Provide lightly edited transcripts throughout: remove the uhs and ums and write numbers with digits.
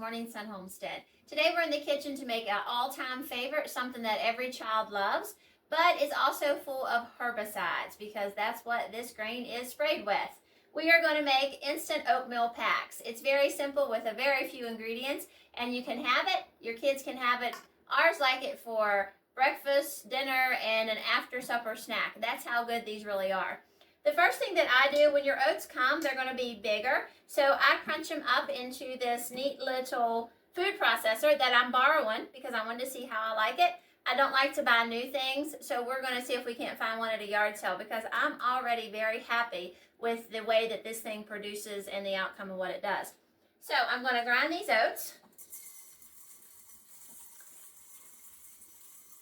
Morning Sun Homestead. Today we're in the kitchen to make an all-time favorite, something that every child loves, but is also full of herbicides because that's what this grain is sprayed with. We are going to make instant oatmeal packs. It's very simple with a very few ingredients, and you can have it, your kids can have it. Ours like it for breakfast, dinner, and an after supper snack. That's how good these really are. The first thing that I do when your oats come, they're going to be bigger. So I crunch them up into this neat little food processor that I'm borrowing because I wanted to see how I like it. I don't like to buy new things, so we're going to see if we can't find one at a yard sale because I'm already very happy with the way that this thing produces and the outcome of what it does. So I'm going to grind these oats.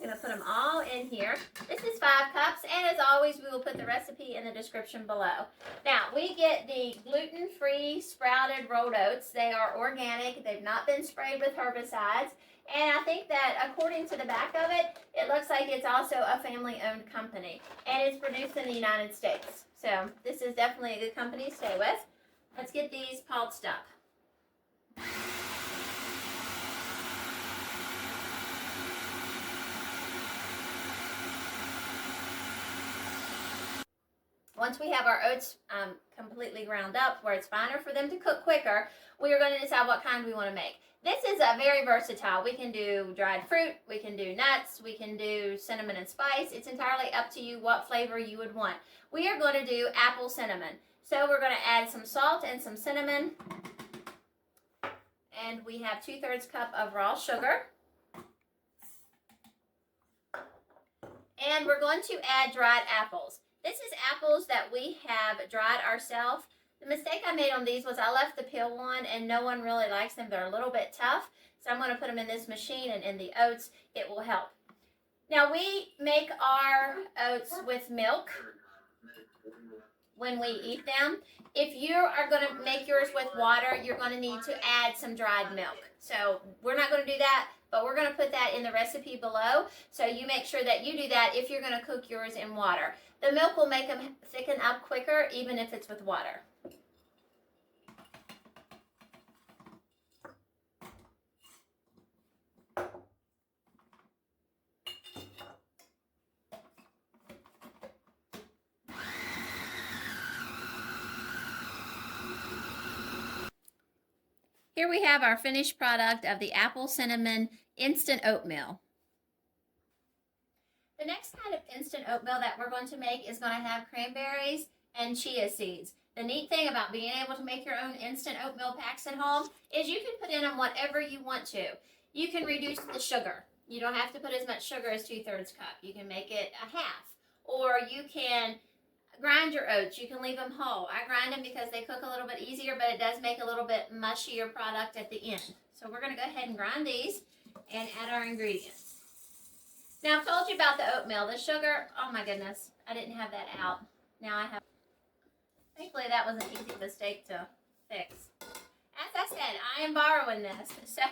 I'm going to put them all in here. This is 5 cups, and as always, we will put the recipe in the description below. Now, we get the gluten-free sprouted rolled oats. They are organic. They've not been sprayed with herbicides. And I think that according to the back of it, it looks like it's also a family-owned company. And it's produced in the United States. So this is definitely a good company to stay with. Let's get these pulsed up. Once we have our oats completely ground up where it's finer for them to cook quicker, we are going to decide what kind we want to make. This is a very versatile. We can do dried fruit, we can do nuts, we can do cinnamon and spice. It's entirely up to you what flavor you would want. We are going to do apple cinnamon. So we're going to add some salt and some cinnamon. And we have 2/3 cup of raw sugar. And we're going to add dried apples. This is apples that we have dried ourselves. The mistake I made on these was I left the peel one and no one really likes them. They're a little bit tough. So I'm going to put them in this machine and in the oats. It will help. Now we make our oats with milk when we eat them. If you are going to make yours with water, you're going to need to add some dried milk. So we're not going to do that, but we're going to put that in the recipe below. So you make sure that you do that if you're going to cook yours in water. The milk will make them thicken up quicker, even if it's with water. Here we have our finished product of the apple cinnamon instant oatmeal. The next kind of instant oatmeal that we're going to make is going to have cranberries and chia seeds. The neat thing about being able to make your own instant oatmeal packs at home is you can put in them whatever you want to. You can reduce the sugar. You don't have to put as much sugar as 2/3 cup. You can make it a half. Or you can grind your oats. You can leave them whole. I grind them because they cook a little bit easier, but it does make a little bit mushier product at the end. So we're going to go ahead and grind these and add our ingredients. Now, I've told you about the oatmeal. The sugar, oh my goodness, I didn't have that out. Now I have. Thankfully, that was an easy mistake to fix. As I said, I am borrowing this, so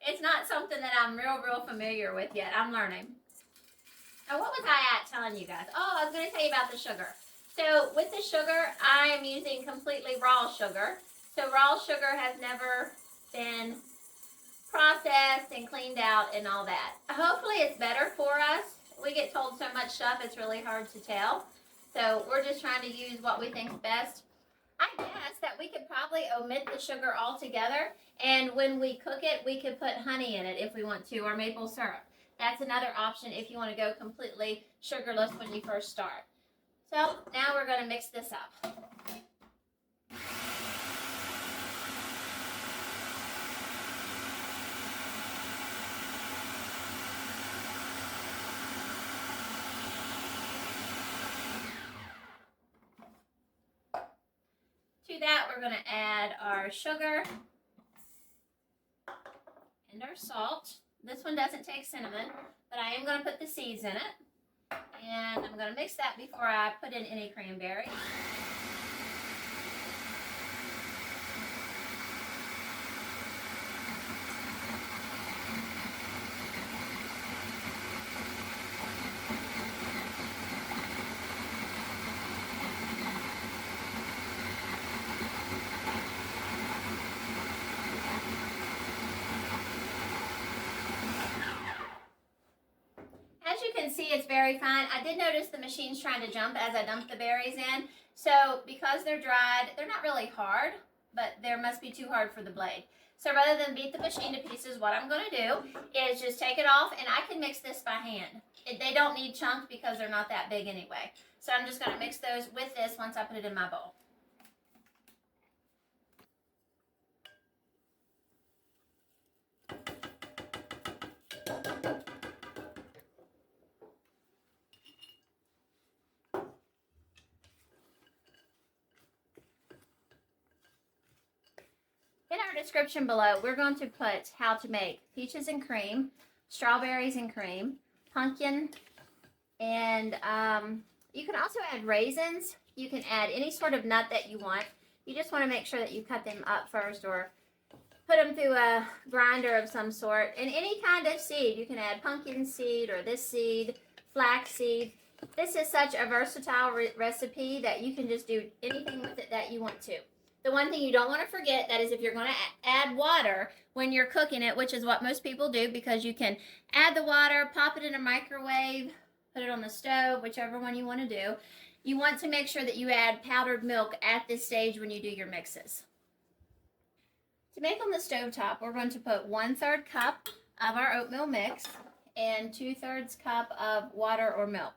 it's not something that I'm real familiar with yet. I'm learning. Now, what was I at telling you guys? Oh, I was going to tell you about the sugar. So, with the sugar, I am using completely raw sugar. So, raw sugar has never been processed and cleaned out and all that. Hopefully it's better for us. We get told so much stuff, it's really hard to tell. So we're just trying to use what we think is best. I guess that we could probably omit the sugar altogether, and when we cook it, we could put honey in it if we want to, or maple syrup. That's another option if you want to go completely sugarless when you first start. So now we're going to mix this up. To that, we're going to add our sugar and our salt. This one doesn't take cinnamon, but I am going to put the seeds in it. And I'm going to mix that before I put in any cranberries. can see it's very fine. I did notice the machine's trying to jump as I dumped the berries in. So because they're dried, they're not really hard, but they must be too hard for the blade. So rather than beat the machine to pieces, what I'm going to do is just take it off, and I can mix this by hand. They don't need chunks because they're not that big anyway. So I'm just going to mix those with this once I put it in my bowl. In our description below, we're going to put how to make peaches and cream, strawberries and cream, pumpkin, and you can also add raisins. You can add any sort of nut that you want. You just want to make sure that you cut them up first or put them through a grinder of some sort. And any kind of seed. You can add pumpkin seed or this seed, flax seed. This is such a versatile recipe that you can just do anything with it that you want to. The one thing you don't want to forget, that is if you're going to add water when you're cooking it, which is what most people do, because you can add the water, pop it in a microwave, put it on the stove, whichever one you want to do. You want to make sure that you add powdered milk at this stage when you do your mixes. To make on the stove top, we're going to put 1/3 cup of our oatmeal mix and 2/3 cup of water or milk.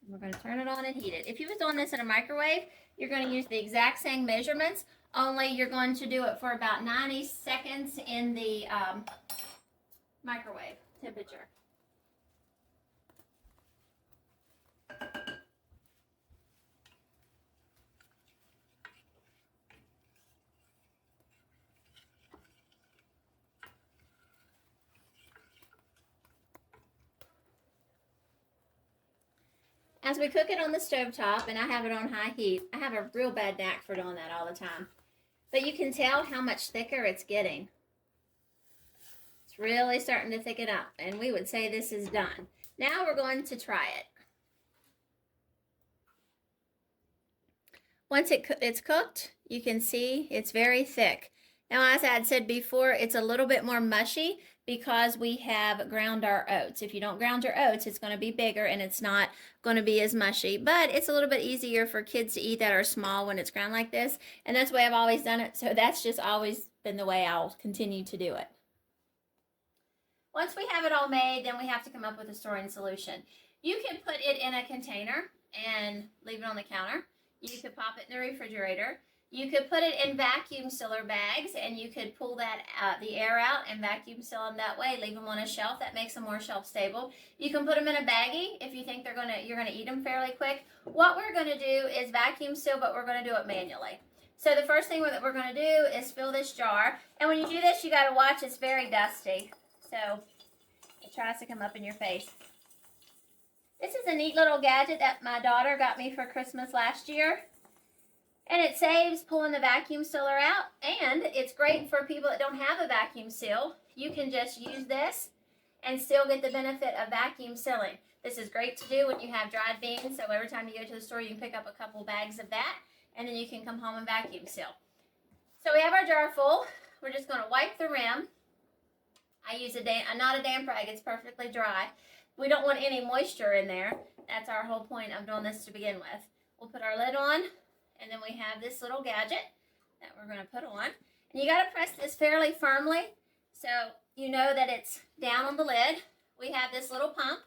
We're going to turn it on and heat it. If you was doing this in a microwave, you're going to use the exact same measurements, only you're going to do it for about 90 seconds in the microwave temperature. As we cook it on the stove top, and I have it on high heat, I have a real bad knack for doing that all the time. But you can tell how much thicker it's getting. It's really starting to thicken up, and we would say this is done. Now we're going to try it. Once it's cooked, you can see it's very thick. Now, as I had said before, it's a little bit more mushy because we have ground our oats. If you don't ground your oats, it's going to be bigger and it's not going to be as mushy. But it's a little bit easier for kids to eat that are small when it's ground like this. And that's the way I've always done it. So that's just always been the way I'll continue to do it. Once we have it all made, then we have to come up with a storing solution. You can put it in a container and leave it on the counter. You could pop it in the refrigerator. You could put it in vacuum sealer bags, and you could pull that the air out and vacuum seal them that way. Leave them on a shelf. That makes them more shelf stable. You can put them in a baggie if you think you're gonna eat them fairly quick. What we're gonna do is vacuum seal, but we're gonna do it manually. So the first thing that we're gonna do is fill this jar, and when you do this, you gotta watch. It's very dusty, so it tries to come up in your face. This is a neat little gadget that my daughter got me for Christmas last year. And it saves pulling the vacuum sealer out, and it's great for people that don't have a vacuum seal. You can just use this and still get the benefit of vacuum sealing. This is great to do when you have dried beans, so every time you go to the store, you can pick up a couple bags of that, and then you can come home and vacuum seal. So we have our jar full. We're just going to wipe the rim. I use not a damp rag. It's perfectly dry. We don't want any moisture in there. That's our whole point of doing this to begin with. We'll put our lid on. And then we have this little gadget that we're going to put on. And you got to press this fairly firmly so you know that it's down on the lid. We have this little pump,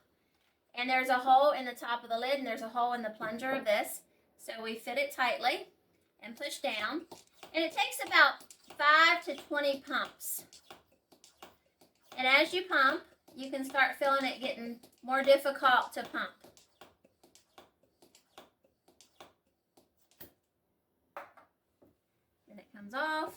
and there's a hole in the top of the lid, and there's a hole in the plunger of this. So we fit it tightly and push down. And it takes about 5 to 20 pumps. And as you pump, you can start feeling it getting more difficult to pump. Comes off.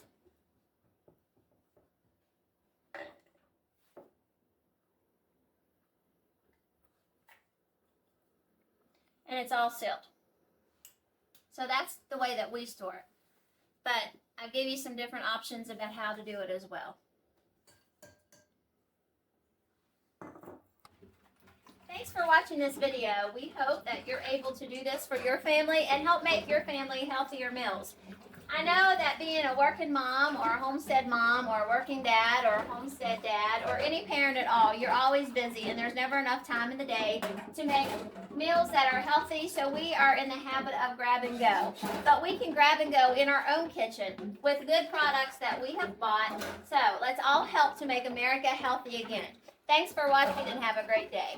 And it's all sealed. So that's the way that we store it. But I've gave you some different options about how to do it as well. Thanks for watching this video. We hope that you're able to do this for your family and help make your family healthier meals. I know that being a working mom or a homestead mom or a working dad or a homestead dad or any parent at all, you're always busy and there's never enough time in the day to make meals that are healthy, so we are in the habit of grab and go. But we can grab and go in our own kitchen with good products that we have bought. So let's all help to make America healthy again. Thanks for watching and have a great day.